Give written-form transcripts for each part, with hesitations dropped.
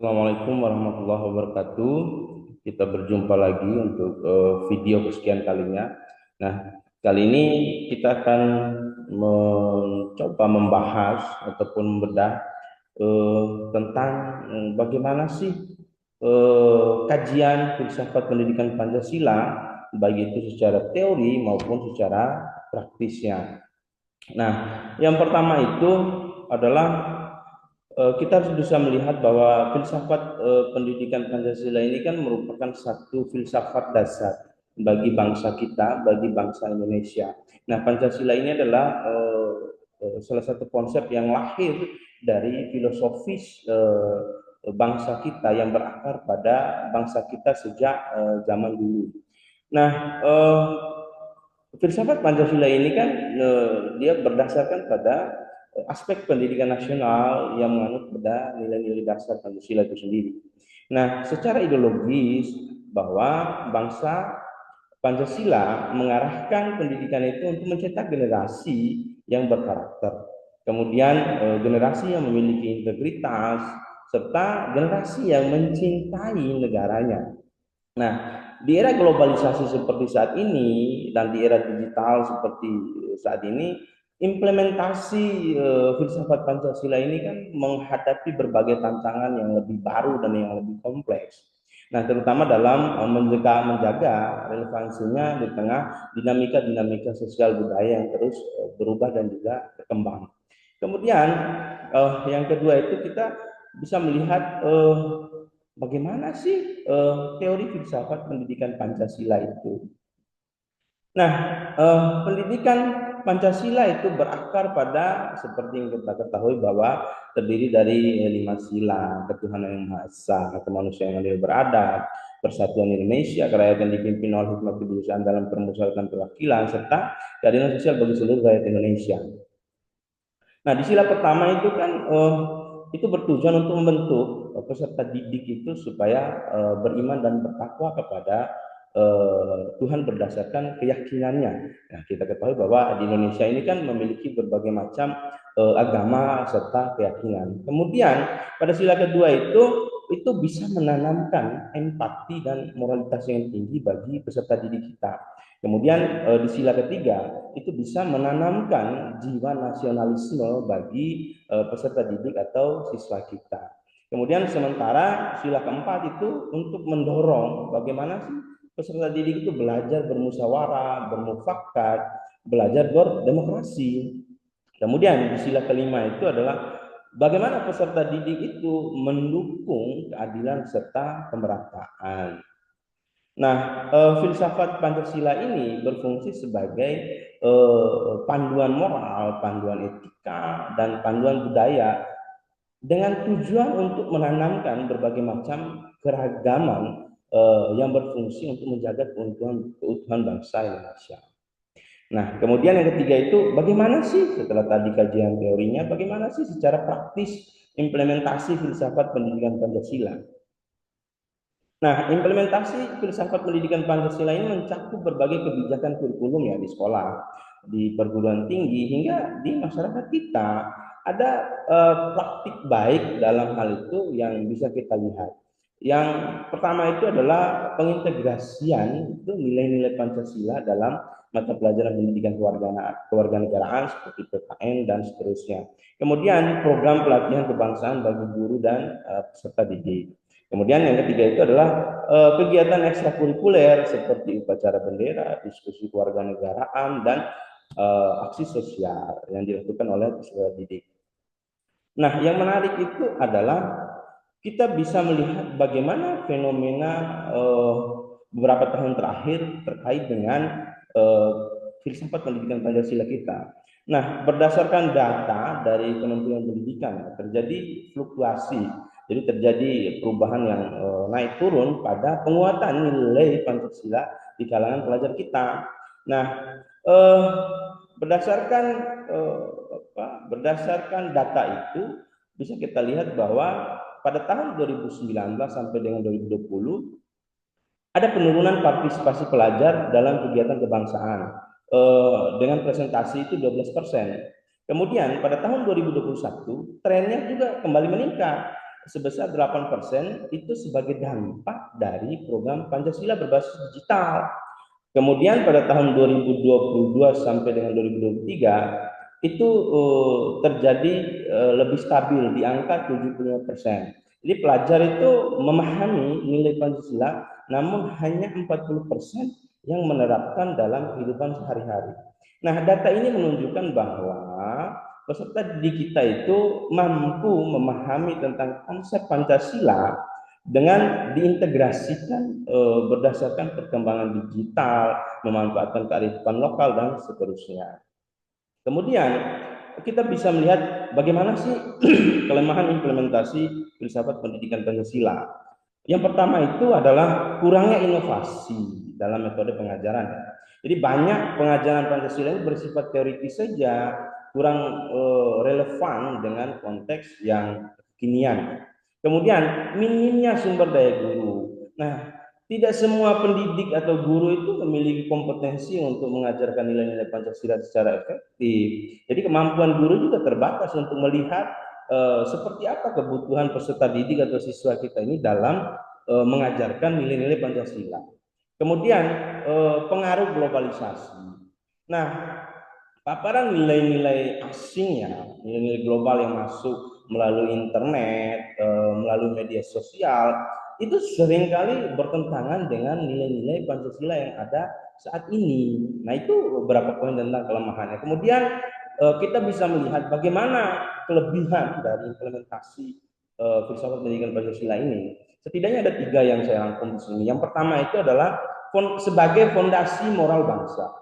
Assalamualaikum warahmatullahi wabarakatuh. Kita berjumpa lagi untuk video kesekian kalinya. Nah, kali ini kita akan mencoba membahas ataupun membedah tentang bagaimana sih kajian filsafat pendidikan Pancasila, baik itu secara teori maupun secara praktisnya. Nah, yang pertama itu adalah kita harus bisa melihat bahwa filsafat pendidikan Pancasila ini kan merupakan satu filsafat dasar bagi bangsa kita, bagi bangsa Indonesia. Nah, Pancasila ini adalah salah satu konsep yang lahir dari filosofis bangsa kita yang berakar pada bangsa kita sejak zaman dulu. Nah, filsafat Pancasila ini kan dia berdasarkan pada aspek pendidikan nasional yang menganut pada nilai-nilai dasar Pancasila itu sendiri. Nah, secara ideologis bahwa bangsa Pancasila mengarahkan pendidikan itu untuk mencetak generasi yang berkarakter, kemudian generasi yang memiliki integritas, serta generasi yang mencintai negaranya. Nah, di era globalisasi seperti saat ini dan di era digital seperti saat ini, implementasi filsafat Pancasila ini kan menghadapi berbagai tantangan yang lebih baru dan yang lebih kompleks. Nah, terutama dalam menjaga relevansinya di tengah dinamika-dinamika sosial budaya yang terus berubah dan juga berkembang. Kemudian yang kedua itu kita bisa melihat bagaimana sih teori filsafat pendidikan Pancasila itu. Nah, pendidikan Pancasila itu berakar pada seperti yang kita ketahui bahwa terdiri dari lima sila: ketuhanan yang maha esa, kemanusiaan yang adil beradab, persatuan Indonesia, kerakyatan dipimpin oleh hikmat kebijaksanaan dalam permusyawaratan perwakilan, serta keadilan sosial bagi seluruh rakyat Indonesia. Nah, di sila pertama itu kan itu bertujuan untuk membentuk peserta didik itu supaya beriman dan bertakwa kepada Tuhan berdasarkan keyakinannya. Nah, kita ketahui bahwa di Indonesia ini kan memiliki berbagai macam agama serta keyakinan. Kemudian pada sila kedua itu bisa menanamkan empati dan moralitas yang tinggi bagi peserta didik kita. Kemudian di sila ketiga itu bisa menanamkan jiwa nasionalisme bagi peserta didik atau siswa kita. Kemudian sementara sila keempat itu untuk mendorong bagaimana sih peserta didik itu belajar bermusyawarah, bermufakat, belajar berdemokrasi. Kemudian di sila kelima itu adalah bagaimana peserta didik itu mendukung keadilan serta pemerataan. Nah, filsafat Pancasila ini berfungsi sebagai panduan moral, panduan etika, dan panduan budaya dengan tujuan untuk menanamkan berbagai macam keragaman yang berfungsi untuk menjaga keutuhan bangsa Indonesia. Nah, kemudian yang ketiga itu bagaimana sih setelah tadi kajian teorinya, bagaimana sih secara praktis implementasi filsafat pendidikan Pancasila? Nah, implementasi filsafat pendidikan Pancasila ini mencakup berbagai kebijakan kurikulum ya di sekolah, di perguruan tinggi hingga di masyarakat kita. Ada praktik baik dalam hal itu yang bisa kita lihat. Yang pertama itu adalah pengintegrasian itu nilai-nilai Pancasila dalam mata pelajaran pendidikan kewarganegaraan seperti PKN dan seterusnya. Kemudian program pelatihan kebangsaan bagi guru dan peserta didik. Kemudian yang ketiga itu adalah kegiatan ekstrakurikuler seperti upacara bendera, diskusi kewarganegaraan, dan aksi sosial yang dilakukan oleh peserta didik. Nah, yang menarik itu adalah kita bisa melihat bagaimana fenomena beberapa tahun terakhir terkait dengan filsafat pendidikan Pancasila kita. Nah, berdasarkan data dari Kementerian Pendidikan terjadi fluktuasi, jadi terjadi perubahan yang naik turun pada penguatan nilai Pancasila di kalangan pelajar kita. Nah, eh, berdasarkan berdasarkan data itu bisa kita lihat bahwa pada tahun 2019 sampai dengan 2020 ada penurunan partisipasi pelajar dalam kegiatan kebangsaan dengan presentasi itu 12%. Kemudian pada tahun 2021 trennya juga kembali meningkat. sebesar 8% itu sebagai dampak dari program Pancasila berbasis digital. Kemudian pada tahun 2022 sampai dengan 2023 itu terjadi lebih stabil di angka 75%. Jadi pelajar itu memahami nilai Pancasila, namun hanya 40% yang menerapkan dalam kehidupan sehari-hari. Nah, data ini menunjukkan bahwa peserta didik kita itu mampu memahami tentang konsep Pancasila dengan diintegrasikan berdasarkan perkembangan digital, memanfaatkan kearifan lokal dan seterusnya. Kemudian kita bisa melihat bagaimana sih kelemahan implementasi filsafat pendidikan Pancasila. Yang pertama itu adalah kurangnya inovasi dalam metode pengajaran. Jadi banyak pengajaran Pancasila ini bersifat teoritis saja, kurang relevan dengan konteks yang kekinian. Kemudian minimnya sumber daya guru. Nah, tidak semua pendidik atau guru itu memiliki kompetensi untuk mengajarkan nilai-nilai Pancasila secara efektif. Jadi kemampuan guru juga terbatas untuk melihat seperti apa kebutuhan peserta didik atau siswa kita ini dalam mengajarkan nilai-nilai Pancasila. Kemudian pengaruh globalisasi. Nah, paparan nilai-nilai asing ya, nilai-nilai global yang masuk melalui internet, melalui media sosial, itu seringkali bertentangan dengan nilai-nilai Pancasila yang ada saat ini. Nah, itu beberapa poin tentang kelemahannya. Kemudian kita bisa melihat bagaimana kelebihan dari implementasi filsafat pendidikan Pancasila ini. Setidaknya ada 3 yang saya rangkum di sini. Yang pertama itu adalah sebagai fondasi moral bangsa.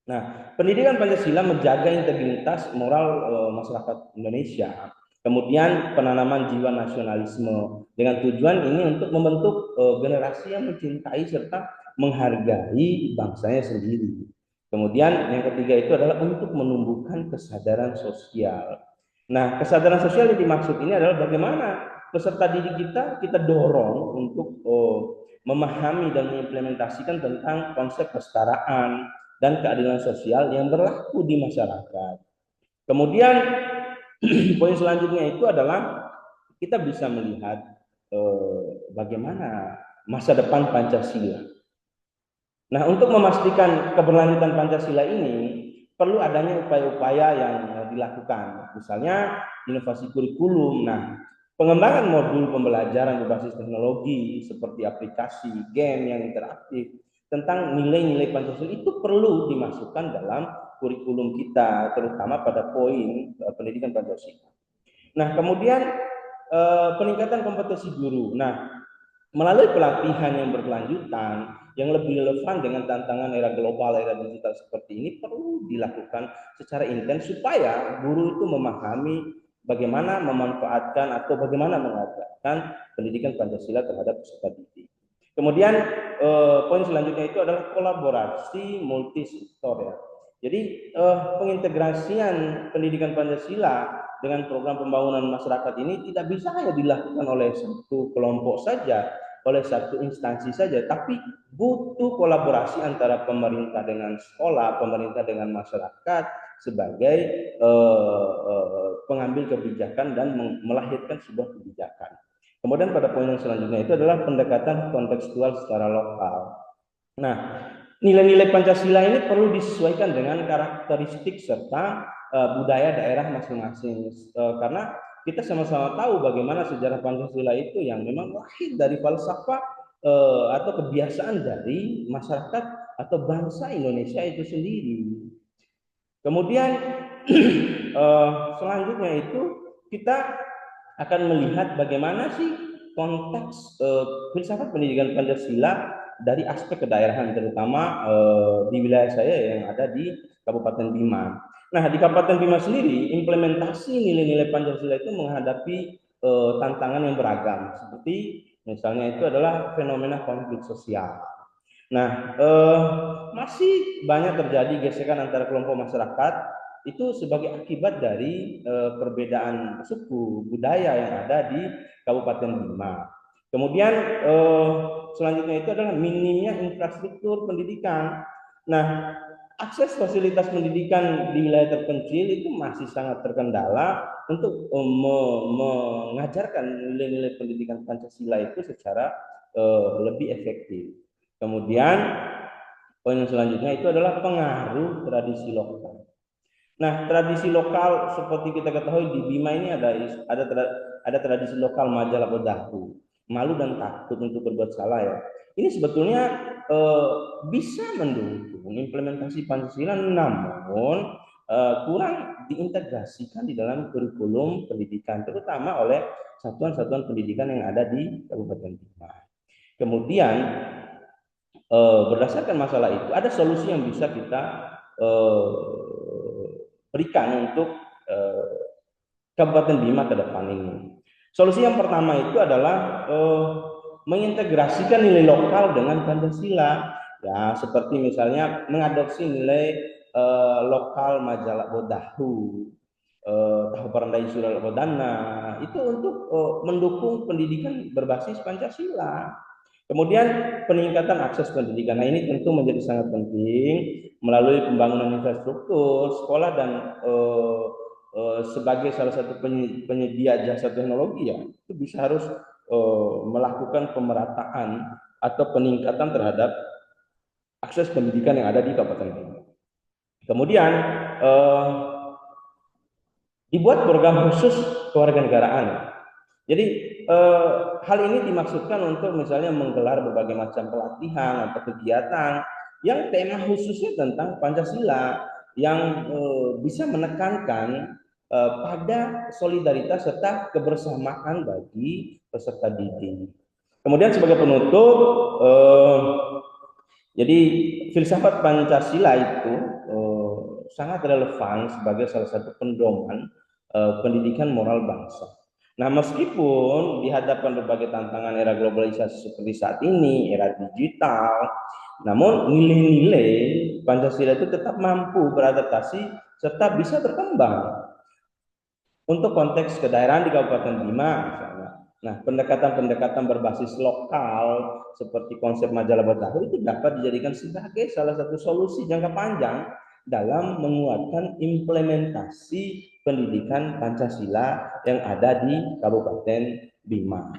Nah, pendidikan Pancasila menjaga integritas moral masyarakat Indonesia. Kemudian penanaman jiwa nasionalisme dengan tujuan ini untuk membentuk generasi yang mencintai serta menghargai bangsanya sendiri. Kemudian yang ketiga itu adalah untuk menumbuhkan kesadaran sosial. Nah, kesadaran sosial yang dimaksud ini adalah bagaimana peserta didik kita dorong untuk memahami dan mengimplementasikan tentang konsep kesetaraan dan keadilan sosial yang berlaku di masyarakat. Kemudian poin selanjutnya itu adalah kita bisa melihat bagaimana masa depan Pancasila. Nah, untuk memastikan keberlanjutan Pancasila ini perlu adanya upaya-upaya yang dilakukan. Misalnya inovasi kurikulum. Nah, pengembangan modul pembelajaran berbasis teknologi seperti aplikasi, game yang interaktif tentang nilai-nilai Pancasila itu perlu dimasukkan dalam kurikulum kita, terutama pada poin pendidikan Pancasila. Nah, kemudian peningkatan kompetensi guru. Nah, melalui pelatihan yang berkelanjutan, yang lebih relevan dengan tantangan era global, era digital seperti ini perlu dilakukan secara intens supaya guru itu memahami bagaimana memanfaatkan atau bagaimana mengajarkan pendidikan Pancasila terhadap peserta didik. Kemudian poin selanjutnya itu adalah kolaborasi multisektor ya. Jadi pengintegrasian pendidikan Pancasila dengan program pembangunan masyarakat ini tidak bisa hanya dilakukan oleh satu kelompok saja, oleh satu instansi saja, tapi butuh kolaborasi antara pemerintah dengan sekolah, pemerintah dengan masyarakat sebagai pengambil kebijakan dan melahirkan sebuah kebijakan. Kemudian pada poin yang selanjutnya itu adalah pendekatan kontekstual secara lokal. Nah, nilai-nilai Pancasila ini perlu disesuaikan dengan karakteristik serta budaya daerah masing-masing, karena kita sama-sama tahu bagaimana sejarah Pancasila itu yang memang lahir dari falsafah atau kebiasaan dari masyarakat atau bangsa Indonesia itu sendiri. Kemudian selanjutnya itu kita akan melihat bagaimana sih konteks filsafat pendidikan Pancasila dari aspek kedaerahan, terutama di wilayah saya yang ada di Kabupaten Bima. Nah, di Kabupaten Bima sendiri, implementasi nilai-nilai Pancasila itu menghadapi tantangan yang beragam, seperti misalnya itu adalah fenomena konflik sosial. Nah, masih banyak terjadi gesekan antara kelompok masyarakat itu sebagai akibat dari perbedaan suku budaya yang ada di Kabupaten Bima. Kemudian selanjutnya itu adalah minimnya infrastruktur pendidikan. Nah, akses fasilitas pendidikan di wilayah terpencil itu masih sangat terkendala untuk mengajarkan nilai-nilai pendidikan Pancasila itu secara lebih efektif. Kemudian poin selanjutnya itu adalah pengaruh tradisi lokal. Nah, tradisi lokal seperti kita ketahui di Bima ini ada tradisi lokal Majalah Bedahu, malu dan takut untuk berbuat salah ya. Ini sebetulnya bisa mendukung implementasi Pancasila, namun kurang diintegrasikan di dalam kurikulum pendidikan, terutama oleh satuan-satuan pendidikan yang ada di Kabupaten Bima. Kemudian berdasarkan masalah itu ada solusi yang bisa kita berikan untuk Kabupaten Bima ke depan ini. Solusi yang pertama itu adalah mengintegrasikan nilai lokal dengan Pancasila, ya seperti misalnya mengadopsi nilai lokal Majalah Bodahu, Tahu Parandai Surah Bodana, itu untuk mendukung pendidikan berbasis Pancasila. Kemudian peningkatan akses pendidikan. Nah, ini tentu menjadi sangat penting melalui pembangunan infrastruktur, sekolah dan sebagai salah satu penyedia jasa teknologi ya, itu bisa harus melakukan pemerataan atau peningkatan terhadap akses pendidikan yang ada di Kabupaten Bima. Kemudian dibuat program khusus kewarganegaraan. Jadi hal ini dimaksudkan untuk misalnya menggelar berbagai macam pelatihan atau kegiatan yang tema khususnya tentang Pancasila yang bisa menekankan pada solidaritas serta kebersamaan bagi peserta didik. Kemudian sebagai penutup, jadi filsafat Pancasila itu sangat relevan sebagai salah satu pendoman pendidikan moral bangsa. Nah, meskipun dihadapkan berbagai tantangan era globalisasi seperti saat ini, era digital, namun nilai-nilai Pancasila itu tetap mampu beradaptasi serta bisa berkembang untuk konteks kedaerahan di Kabupaten Bima misalnya. Nah, pendekatan-pendekatan berbasis lokal seperti konsep Majalah Bodahu itu dapat dijadikan sebagai salah satu solusi jangka panjang dalam menguatkan implementasi pendidikan Pancasila yang ada di Kabupaten Bima.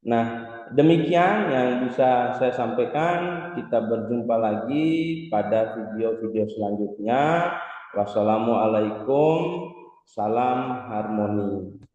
Nah, demikian yang bisa saya sampaikan. Kita berjumpa lagi pada video-video selanjutnya. Wassalamualaikum, salam harmoni.